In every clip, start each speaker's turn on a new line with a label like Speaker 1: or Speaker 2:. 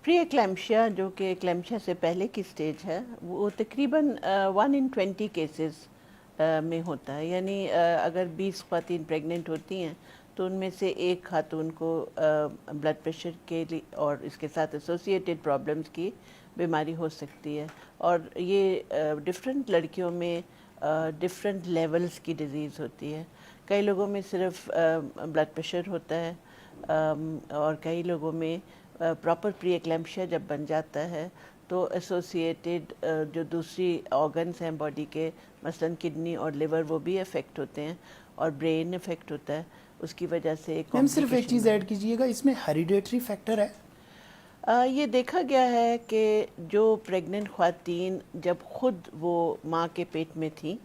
Speaker 1: پری ایکلیمشیا جو کہ ایکلیمشیا سے پہلے کی سٹیج ہے وہ تقریباً 1 in 20 کیسز میں ہوتا ہے. یعنی اگر 20 خواتین پریگننٹ ہوتی ہیں تو ان میں سے ایک خاتون کو بلڈ پریشر کے لیے اور اس کے ساتھ ایسوسیٹیڈ پرابلمس کی بیماری ہو سکتی ہے. اور یہ ڈفرینٹ لڑکیوں میں ڈفرینٹ لیولز کی ڈیزیز ہوتی ہے. کئی لوگوں میں صرف بلڈ پریشر ہوتا ہے اور کئی لوگوں میں پراپر پری ایکلیمشیا جب بن جاتا ہے تو ایسوسیٹیڈ جو دوسری آرگنس ہیں باڈی کے مثلاً کڈنی اور لیور وہ بھی افیکٹ ہوتے ہیں اور برین افیکٹ ہوتا ہے. اس کی وجہ سے
Speaker 2: میم صرف ایک چیز ایڈ کیجیے گا, اس میں ہیریڈیٹری فیکٹر ہے؟
Speaker 1: یہ دیکھا گیا ہے کہ جو پریگننٹ خواتین جب خود وہ ماں کے پیٹ میں تھیں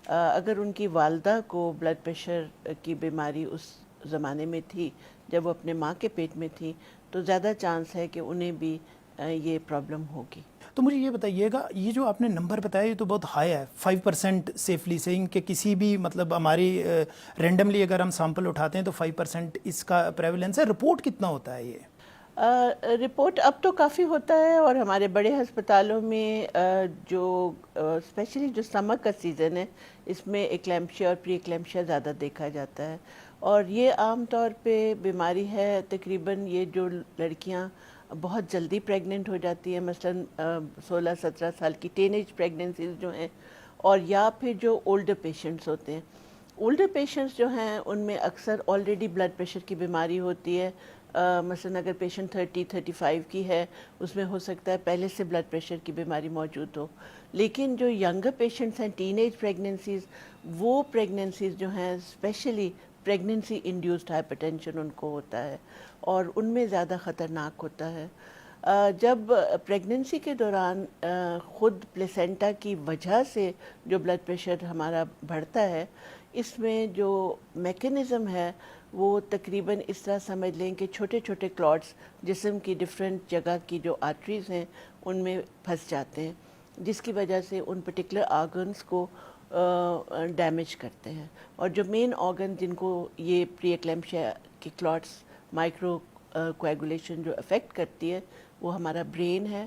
Speaker 1: اگر ان کی والدہ کو بلڈ پریشر کی بیماری اس زمانے میں تھی جب وہ اپنے ماں کے پیٹ میں تھی تو زیادہ چانس ہے کہ انہیں بھی یہ پرابلم ہوگی.
Speaker 2: تو مجھے یہ بتائیے گا, یہ جو آپ نے نمبر بتایا یہ تو بہت ہائی ہے, 5% سیفلی سیئنگ کہ کسی بھی مطلب ہماری رینڈملی اگر ہم سیمپل اٹھاتے ہیں تو 5% اس کا پریولنس ہے. رپورٹ کتنا ہوتا ہے یہ؟
Speaker 1: رپورٹ اب تو کافی ہوتا ہے اور ہمارے بڑے ہسپتالوں میں جو اسپیشلی جو سمر کا سیزن ہے اس میں ایکلیمشیا اور پری ایکلیمشیا زیادہ دیکھا جاتا ہے. اور یہ عام طور پہ بیماری ہے تقریباً یہ جو لڑکیاں بہت جلدی پریگننٹ ہو جاتی ہیں مثلاً 16-17 سال کی ٹین ایج پریگننسیز جو ہیں, اور یا پھر جو اولڈر پیشنٹس ہوتے ہیں. اولڈر پیشنٹس جو ہیں ان میں اکثر آلریڈی بلڈ پریشر کی بیماری ہوتی ہے. مثلاً اگر پیشنٹ 30-35 کی ہے اس میں ہو سکتا ہے پہلے سے بلڈ پریشر کی بیماری موجود ہو. لیکن جو ینگر پیشنٹس ہیں ٹین ایج پریگننسیز, وہ پریگننسیز جو ہیں especially pregnancy induced hypertension ان کو ہوتا ہے اور ان میں زیادہ خطرناک ہوتا ہے. جب پریگننسی کے دوران خود پلیسینٹا کی وجہ سے جو بلڈ پریشر ہمارا بڑھتا ہے اس میں جو میکینزم ہے وہ تقریباً اس طرح سمجھ لیں کہ چھوٹے چھوٹے کلاٹس جسم کی ڈفرینٹ جگہ کی جو آرٹریز ہیں ان میں پھنس جاتے ہیں جس کی وجہ سے ان پرٹیکولر آرگنس کو ڈیمیج کرتے ہیں. اور جو مین آرگن جن کو یہ پری ایکلیمشیا کی کلاٹس مائکرو کویگولیشن جو افیکٹ کرتی ہے وہ ہمارا برین ہے,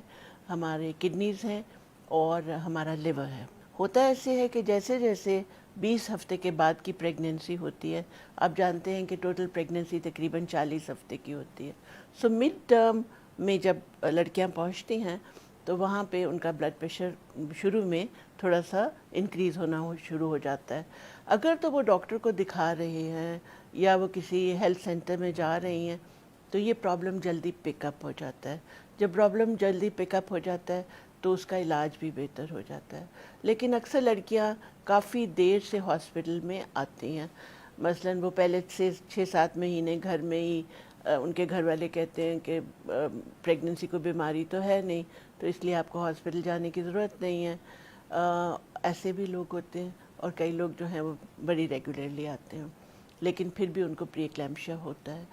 Speaker 1: ہمارے کڈنیز ہیں اور ہمارا لیور ہے. ہوتا ایسے ہے کہ جیسے جیسے 20 ہفتے کے بعد کی پریگننسی ہوتی ہے, آپ جانتے ہیں کہ ٹوٹل پریگننسی تقریباً 40 ہفتے کی ہوتی ہے. سو مڈ ٹرم میں جب لڑکیاں پہنچتی ہیں تو وہاں پہ ان کا بلڈ پریشر شروع میں تھوڑا سا انکریز ہونا شروع ہو جاتا ہے. اگر تو وہ ڈاکٹر کو دکھا رہے ہیں یا وہ کسی ہیلتھ سینٹر میں جا رہی ہیں تو یہ پرابلم جلدی پک اپ ہو جاتا ہے. جب پرابلم جلدی پک اپ ہو جاتا ہے تو اس کا علاج بھی بہتر ہو جاتا ہے. لیکن اکثر لڑکیاں کافی دیر سے ہاسپٹل میں آتی ہیں. مثلاً وہ پہلے سے 6-7 مہینے گھر میں ہی ان کے گھر والے کہتے ہیں کہ پریگننسی کو بیماری تو ہے نہیں تو اس لیے آپ کو ہاسپٹل جانے کی ضرورت نہیں ہے. ایسے بھی لوگ ہوتے ہیں اور کئی لوگ جو ہیں وہ بڑی ریگولرلی آتے ہیں لیکن پھر بھی ان کو پری ایکلیمشیا ہوتا ہے.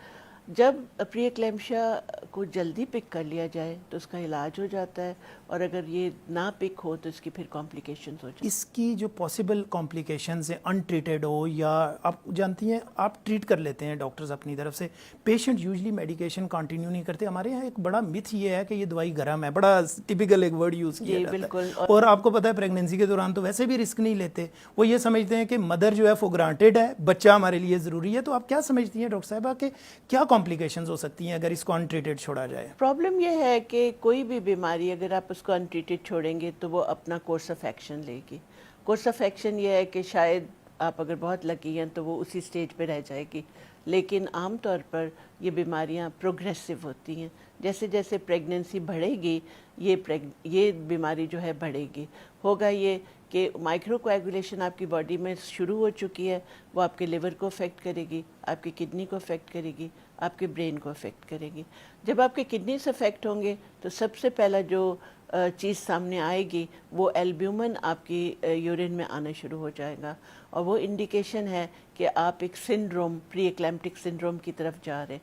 Speaker 1: جب پری ایکلیمشیا کو جلدی پک کر لیا جائے تو اس کا علاج ہو جاتا ہے اور اگر یہ نہ پک ہو تو اس کی پھر کمپلیکیشنز ہو جاتی ہیں.
Speaker 2: اس کی جو پاسبل کمپلیکیشنز ہیں ان ٹریٹڈ ہو یا آپ جانتی ہیں آپ ٹریٹ کر لیتے ہیں ڈاکٹرز اپنی طرف سے, پیشنٹ یوزلی میڈیکیشن کنٹینیو نہیں کرتے. ہمارے یہاں ایک بڑا متھ یہ ہے کہ یہ دوائی گرم ہے, بڑا ٹپیکل ایک ورڈ یوز کیا جاتا ہے. اور آپ کو پتہ ہے پریگننسی کے دوران تو ویسے بھی رسک نہیں لیتے, وہ یہ سمجھتے ہیں کہ مدر جو ہے فور گرانٹیڈ ہے, بچہ ہمارے لیے ضروری ہے. تو آپ کیا سمجھتی ہیں ڈاکٹر صاحبہ کہ کیا کمپلیکیشنز ہو سکتی ہیں اگر اس کو ان ٹریٹڈ چھوڑا جائے؟
Speaker 1: پرابلم یہ ہے کہ کوئی بھی بیماری اگر آپ اس کو ان ٹریٹڈ چھوڑیں گے تو وہ اپنا کورس آف ایکشن لے گی. کورس آف ایکشن یہ ہے کہ شاید آپ اگر بہت لکی ہیں تو وہ اسی سٹیج پہ رہ جائے گی, لیکن عام طور پر یہ بیماریاں پروگریسو ہوتی ہیں. جیسے جیسے پریگننسی بڑھے گی یہ بیماری جو ہے بڑھے گی. ہوگا یہ کہ مائکرو کویگولیشن آپ کی باڈی میں شروع ہو چکی ہے, وہ آپ کے لیور کو افیکٹ کرے گی, آپ کی کڈنی کو افیکٹ کرے گی, آپ کے برین کو افیکٹ کرے گی. جب آپ کے کڈنیز افیکٹ ہوں گے تو سب سے پہلا جو چیز سامنے آئے گی وہ البیومن آپ کی یورین میں آنا شروع ہو جائے گا, اور وہ انڈیکیشن ہے کہ آپ ایک سنڈروم پری ایکلیمٹک سنڈروم کی طرف جا رہے.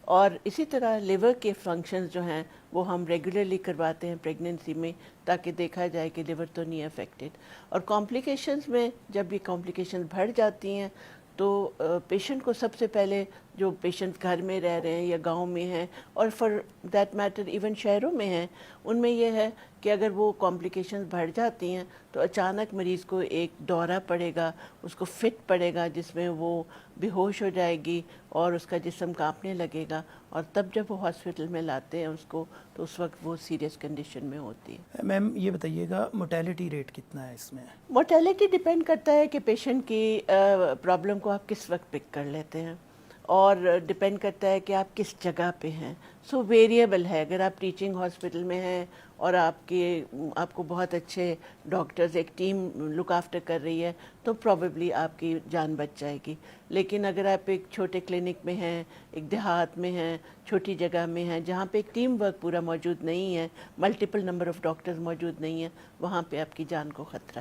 Speaker 1: اور اسی طرح لیور کے فنکشنز جو ہیں وہ ہم ریگولرلی کرواتے ہیں پریگننسی میں تاکہ دیکھا جائے کہ لیور تو نہیں افیکٹڈ. اور کمپلیکیشنز میں جب یہ کمپلیکیشن بڑھ جاتی ہیں تو پیشنٹ کو سب سے پہلے جو پیشنٹس گھر میں رہ رہے ہیں یا گاؤں میں ہیں اور فار دیٹ میٹر ایون شہروں میں ہیں، ان میں یہ ہے کہ اگر وہ کمپلیکیشنز بڑھ جاتی ہیں تو اچانک مریض کو ایک دورہ پڑے گا، اس کو فٹ پڑے گا جس میں وہ بے ہوش ہو جائے گی اور اس کا جسم کانپنے لگے گا، اور تب جب وہ ہاسپٹل میں لاتے ہیں اس کو تو اس وقت وہ سیریس کنڈیشن میں ہوتی ہے۔
Speaker 2: میم یہ بتائیے گا موٹیلٹی ریٹ کتنا ہے اس میں؟
Speaker 1: موٹیلٹی ڈیپینڈ کرتا ہے کہ پیشنٹ کی پرابلم کو آپ کس وقت پک کر لیتے ہیں، اور ڈپینڈ کرتا ہے کہ آپ کس جگہ پہ ہیں، سو ویریبل ہے۔ اگر آپ ٹیچنگ ہاسپٹل میں ہیں اور آپ کو بہت اچھے ڈاکٹرز ایک ٹیم لک آفٹر کر رہی ہے تو پروبیبلی آپ کی جان بچ جائے گی، لیکن اگر آپ ایک چھوٹے کلینک میں ہیں، ایک دیہات میں ہیں، چھوٹی جگہ میں ہیں جہاں پہ ایک ٹیم ورک پورا موجود نہیں ہے، ملٹیپل نمبر آف ڈاکٹرز موجود نہیں ہیں، وہاں پہ آپ کی جان کو خطرہ ہے۔